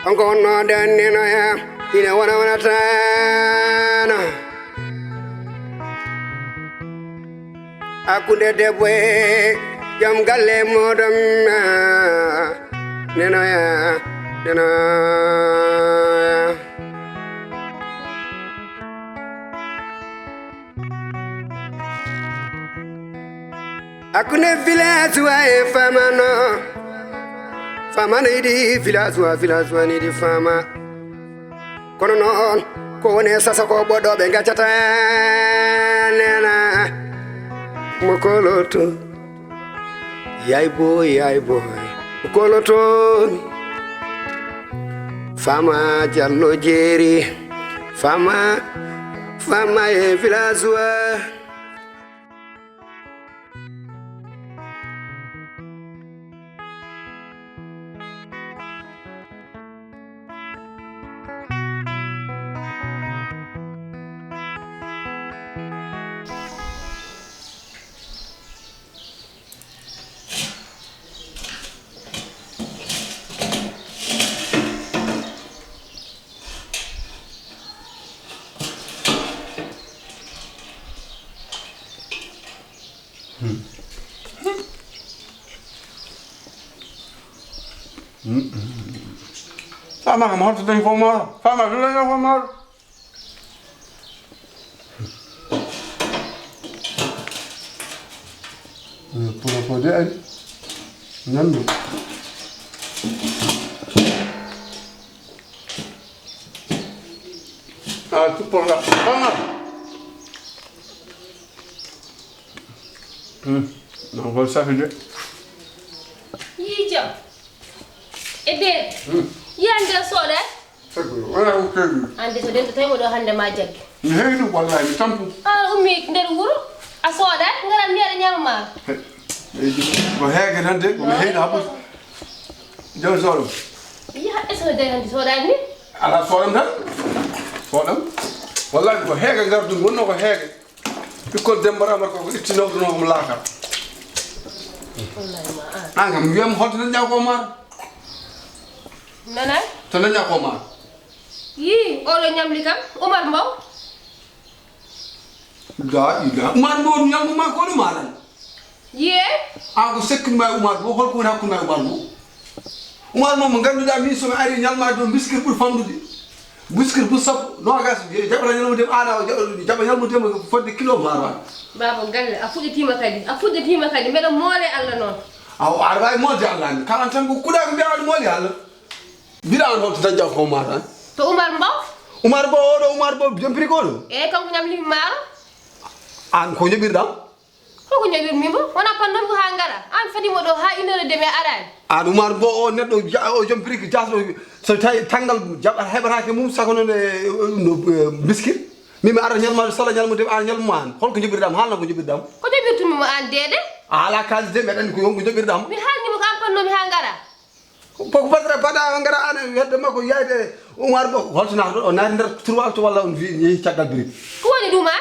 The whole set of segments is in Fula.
Onko no danino ya ina wana tana akunde debwe jam galle modam neno ya neno akunde village wa famano fama ni di village wa ni di fama kono non ko woni sasa ko bodo be ngacata nena mokoloto yay boy mokoloto fama jallo jeri fama e village wa Fama kamu harus tanya Fama. Fama dulu ya Fama. Pura dia ini. Nyandu. Tu pura. Fama. Não vou saber. Iya. Ede. Yande soda. Wala ko kegi. Ande so den tay mo do hande ma jaggi. Ni heydu wallahi tampu. Ummi nder wuro a soda ngara ndiyada nyamma. Ko hege hande ko heyda habus. Jaw solo. Ya eso de hande soda ni. Ala sodam tan. Sodam. Wallahi ko hege gardu wonno ko hege. Pikkol dembara mar ko ittino do no laakar. Wallahi ma Angam yam hoto nyaw ko mar. Nana? Tan nyaw ko mar. Yi olo nyamli kam Umar Mbow. Da ida. Umar Mbow nyam ma ko do maran. Ye? Ako sekkin ma Umar Mbow hol ko hakku ma Umar Mbow. Umar Mbow ganduda mi so ari nyalma do biskir pour famdude. Biskir bu sab no gas jabra nyalmo dem ana jabra nyalmo dem fodde kilo marwa. Baba galle a fudditima kadi mbeɗa moole Allah noon. Aw arba molde Allah ni kalan tan ko kuda ko bi'a molde Allah. Bira on holto tan jaw ko ma tan. To Umar Mbow? Umar Mbow o do Umar Mbow jompiri ko do. Kanko nyamli maaro. An ko jobirdam. Ko nyabirmi mbo wona pandon ko ha ngara an fadi mo do ha inere de me arani. An Umar Mbow o neddo o jompiri ko jasdo so tay tangal jabal hebarake mum sakono no biskit. Mimi ara nyalma sala nyalmo dem an nyalmo an holko jobirdam halna ko jobirdam. Ko jobirtumi mo an dede? Ala kalde meden ko yongo jobirdam. Mi halni mo ko an panno mi ha ngara. Poko badra bada ngara an wedde mako yayde Umar Mbow holto na o na nder turwal to walla on vi yi tagal biri. Ko woni duma?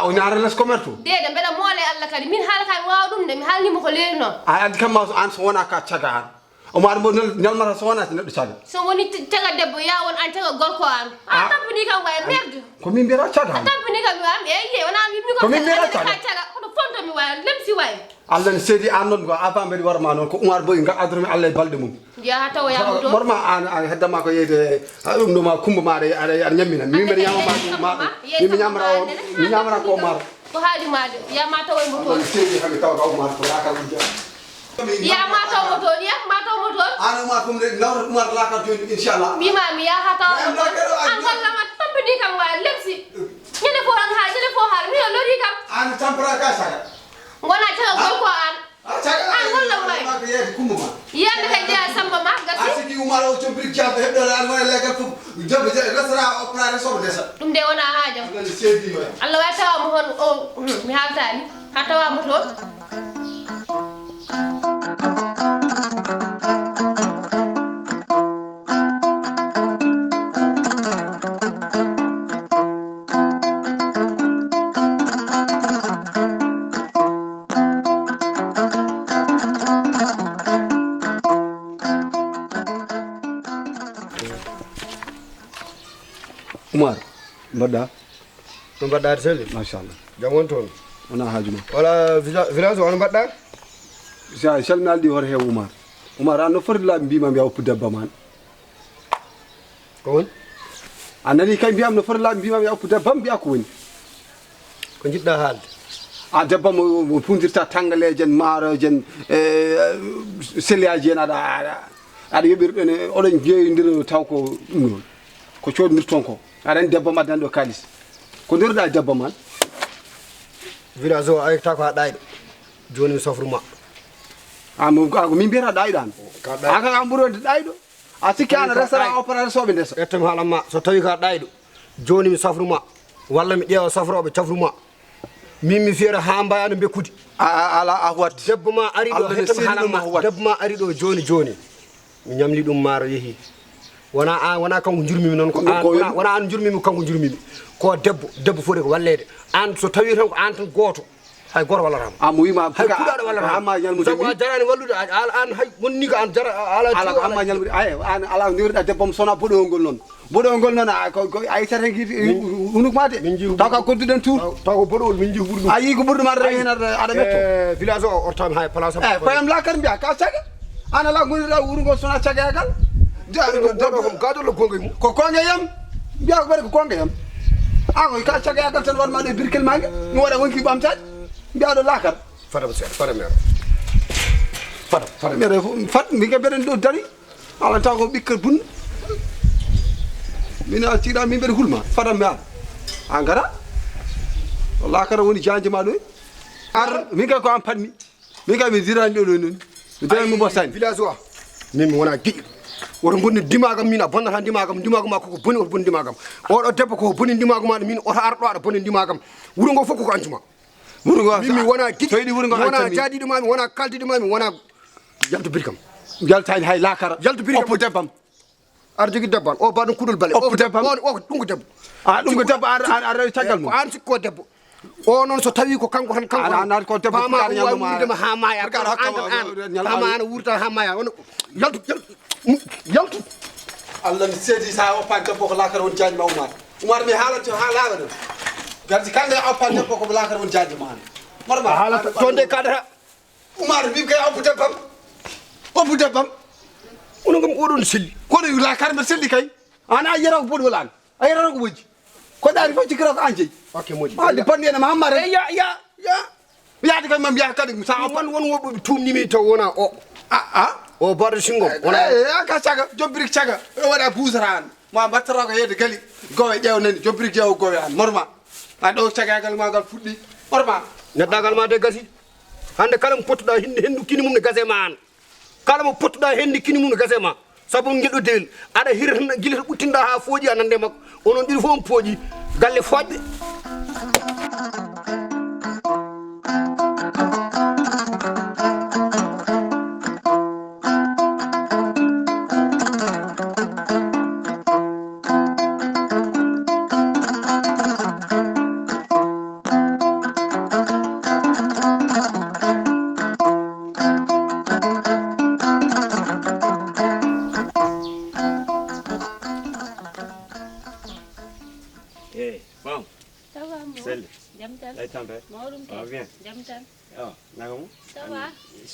O nyaare les commerce. Dede mbeɗa moole Allah kadi min haala kay wawa ɗum de mi halni mo ko leeri noon. Andi kam ma an so wona ka caga an. Umar Mbow nyalmata so wona neddo caga. So woni taga debbo ya won an taga gorko an. A tampini kam way merde. Ko min bira caga. A tampini kam am wona mi ko min bira caga. Ko fonto mi way lemsi way. Allah ni sedi an non ko avant be warma non ko Umar Mbow nga adrumi Allah balde mum. Ya taw ya mo do. Morma an heddama ko yede dum no ma kumba ma de ar nyamina mi mer nyama ma mi nyamra ko Umar. Ko haali ma de ya ma taw mo to. Sedi hagi taw ko Umar ko lakal mu ya ma taw mo to an Umar ko nawr Umar lakal joni inshallah. Mi ma mi ya ha taw an walla ma tampini kam way lemsi. Ñene fo han mi lori kam. An tampara ka saga. Wona taga gorko an. An walla way. Ma ko yede kumba ma. Yande kay jeya samba ma gasi. Asiki Umar o chompri jabe hebdo an wona legal fu jobe restaurant opéra so desa. Ɗum de wona haajam. Allah way tawa mo hon o mi haltani ha tawa mo to. mbaɗɗa no mbaɗɗa selli machallah jam won toon wona haajuma wala village on mbaɗɗa sa salminalɗi hoto heew Oumar an no foti laaɓi mbimam ya oppu debba man ko woni a nani kay mbiyam no foti laaɓi mbimam ya oppu debbam mbiya ko woni ko jiɗɗa haalde a debba mo fundirta tangaleje en maaroje en seliyaji en aɗa yoɓirɗen oɗon jeeyodira taw ko ɗum noon ko cooddirton ko aɗa andi debba ma dan ɗo kalis ko nderuɗa debba man village o ayta ko ha ɗayɗo joni mi sofruma ko min mbiyata ɗayɗo an aka kam ɓuurode ɗayɗo a sikki an restaurant opérateur soɓe ndesa ƴettami haalanma so tawi ka ɗayɗo joni mi safruma walla mi ƴeewa safroɓe cafruma min mi fiyata ha mbayano bekkude ala a wat debbo ma ari ɗo hettam haalanma debbo ma ari ɗo joni mi ñamli ɗum maaro yeehi wona kanko jurmimi noon ko wona an jurmimi kanko jurmimi ko debbo foti ko wallede an so tawi tan ko an tan goto hay goto wallatama mo wima hay kuɗaɗo wallatama sabu a jarani wallude an hay wonni ko an jara ala ko amma ñalmude an ala ndirɗa debbam sona boɗowol ngol noon boɗowol ngol noon a yittata hunuk ma de taw ka kodduɗen tour taw ko boɗowol min jii ɓuuri ɗum a yii ko ɓurɗuma aɗa rewi hen aɗa metto village o ortami ha place koyam lakar mbiya ka caga an ala gonirɗa wuuro ngol sona cagagal kom gadolo gongoy mum ko konge yam mbiya ko ɓaɗi ko konge yam an koy ka cagagal tan wanma ɗo birkel mague mi waɗa wonki ɓamtade mbiyaɗo lakar fadam seeɗa fada mero fada mero fat mbiga mbeɗen ɗo dari ala taw ko ɓikkar bunno min a tiiɗa min mbeɗa hulma fadam mi ara a gara lakara woni janje ma ɗo ar min kay ko an patmi min kay mi dirani ɗo noon mi dirani mi bossani village o min mi wona giƴƴo woto bonni dimagam min a bonnata dimagam ma koko boni oto bonni dimagam oɗo debbo koko boni dimaga ma min oto arɗo aɗa bonni dimagam wuuro ngo fof koko ancuma mi wona giƴƴo mi wona jaaɗiɗo ma mi wona kaldiɗo ma mi wona jalto biri kam jaltani hay lakara jalto biri oppo debbam aɗa jogui debbo an o baɗum kuɗol bale oppo debbam ɗum ko debbo ɗum ko debbo a rewi caggal mum ko an sikko debbo o noon so tawi ko kanko tan kanko ko debbo wurdema ha maya fama ana wurta ha maya yaltu Allah mi seedi sa oppani debbo ko lakara woni jaji ma Oumar mi haalante ha laaɓa ɗo garti kanga oppani debbo ko lakara woni jaji ma marma haalata toon de kadata Oumar mi kay oppu debbam onon kam oɗon selli kono lakara mbeɗa selli kay an a yiyata ko boɗi wala an a yiyata ko wojji ko ɗaari fof cikkira ko an jeeyi ok moƴƴi haalde bonni ene ma hammare ya mi yaade kay mami yaha kadi sa won woɓɓe tumnimi taw wona o o barde singom wona ka caga jobbirik caga waɗa buusata an ma mbattata ko yeyde gali gowe ƴewnani jobbirik ƴeewo gowe an morma a ɗo cagagal ma gal fuɗɗi morma neɗɗagal ma de gasi hande kala mo pottuɗa hendu kini mum ne gase ma an kala mo pottuɗa hendu kini mum ne gase ma saabu gueɗɗo dewel aɗa hira guila to ɓuttinɗa ha fooƴi a nande makko onon ɗiɗi fof on pooƴi galle foƴɓe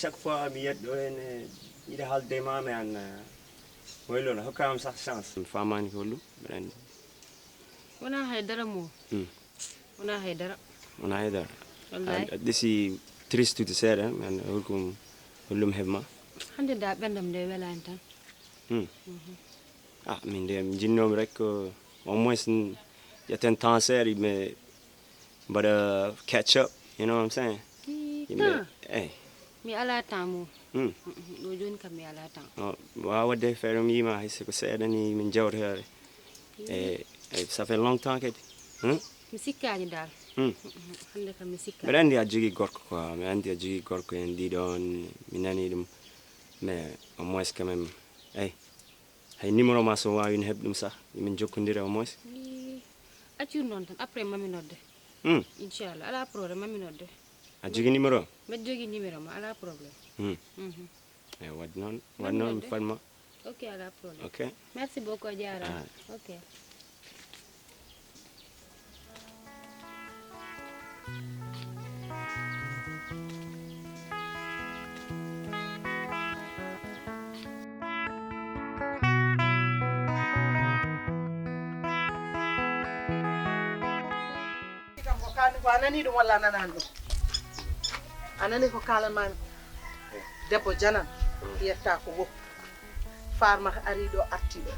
chaque fois mi yiyat ɗo ene yiɗa haalde mami an hoylono hokkama sah chance famani ko hollum mbeɗa andi wona haydara mo wona haydara wallahi a ɗeesi tristude seeɗa men holkum hollum heɓma hande da ɓendam nde welani tan min nde mi jinnomi rek au moins ƴetten temps seeɗa yimɓe mbaɗa catch up you know what I'm saying mi ala temps mo ɗo joni kam mi ala temps wawa wadde feere mi yima hay siko seeɗa ni min jewtohere ça fait longtemps kadi mi sikkani dal hande kam mi sikkani mbeɗa andi a jogui gorko quoi mi andi a jogui gorko en ɗiɗon mi nani ɗum mais au moins quand même hay numéro ma so wawino heɓ ɗum sah min jokkodira au moins accir noon tan après mami nodde inchallah ala problème mami nodde a jogui numéro mbeɗa jogui numéro ma ala probléme wadde noon mi fatma ok ala probléme ok merci beaucoup a jarama ok anani ɗum walla ananani ɗum anani ko kalanmami debbo janan yetta ko woppu farmata ari ɗo arti ɗo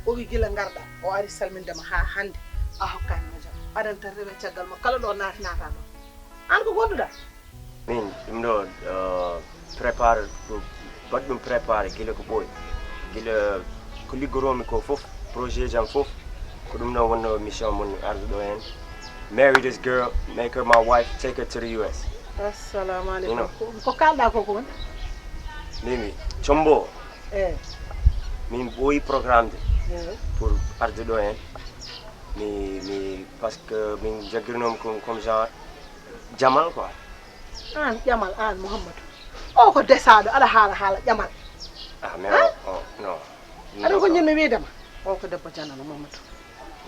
o wi gila garɗa o ari salmindema ha hande a hokkanimo jam aɗan tan rewe caggal mo kala ɗo naati nata ɗo an ko gonduɗa min ɗum ɗo préparé baɗ ɗum préparé gila ko ɓooyi gila ko liggoromi ko fof projet jam fof ko ɗum ɗo wonno mission mon arde ɗo hen marry this girl, make her my wife, take her to the US. Assalamu alaikum. Ko kalda ko ko? Mimi, chombo. Min boy programme pour arde do hen. Mi parce que min jagirnom comme genre Jamal quoi. An Jamal an Muhammad. O ko desado ala hala Jamal. Ah mais non. Ada ko nyimmi widama. O ko debbo janano Muhammad.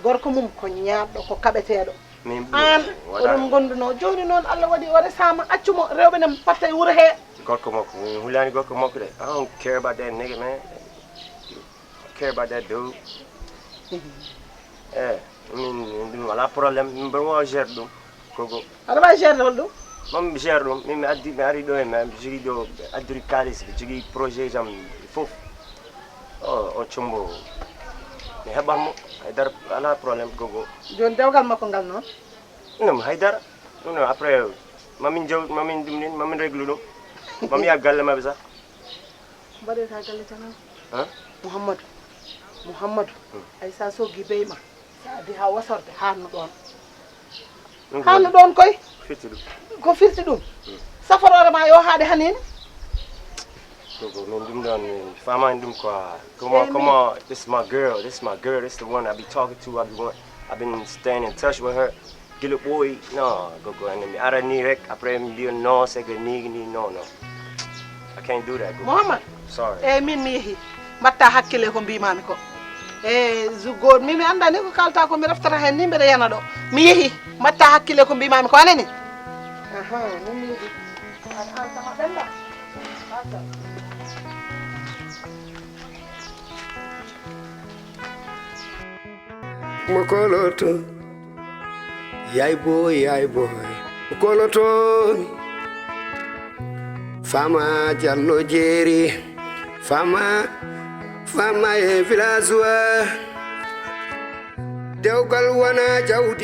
Gorko mum ko nyaado ko kabetedo. An oɗum gonduno joni noon Allah waɗi o resama accumo rewɓe ne patta e wuuro he gorko makko hulani gorko makko de I don't care about that nigga man I care about that dude min wala probléme min mbaɗa wawa gère ɗum koko aɗa wawi gère ɗum mami gère ɗum min mi ari ɗo e mi jogui ɗo addori kalis mi jogui projet jam fof o combo mi heɓatmo haydara ala probléme gogo joni dewgal makko ngal noon non haydara non après mamin ɗum mamin réglu ɗum mami yaa galle maɓe sah mbaɗeta galle tan Mouhamadou ay sa sogui beyma sa adi ha wasorde hanno ɗon koy firti ɗum ko firti ɗum safarore ma yo haade hanine gogo min ɗum ɗon min famani ɗum quoi comment this is my girl this is the one I be talking to I've been staying in touch with her gila ɓooyi non gogo ene mi ara ni rek après mi mbiya non c'est que ni non I can't do that gogo Mouhamad sorry eyyi min mi yeehi mbatta hakkille ko mbimami ko goto min mi andani ko kalta ko mi reftata hen ni mbiɗa yana ɗo mi yeehi mbatta hakkille ko mbimami ko anani min mi yeehi an sama ɗenda Mokoloto, yay boy, Mokoloto, Fama Jallo Jerry, Fama e Vilazua, Deugal wana Jaudi.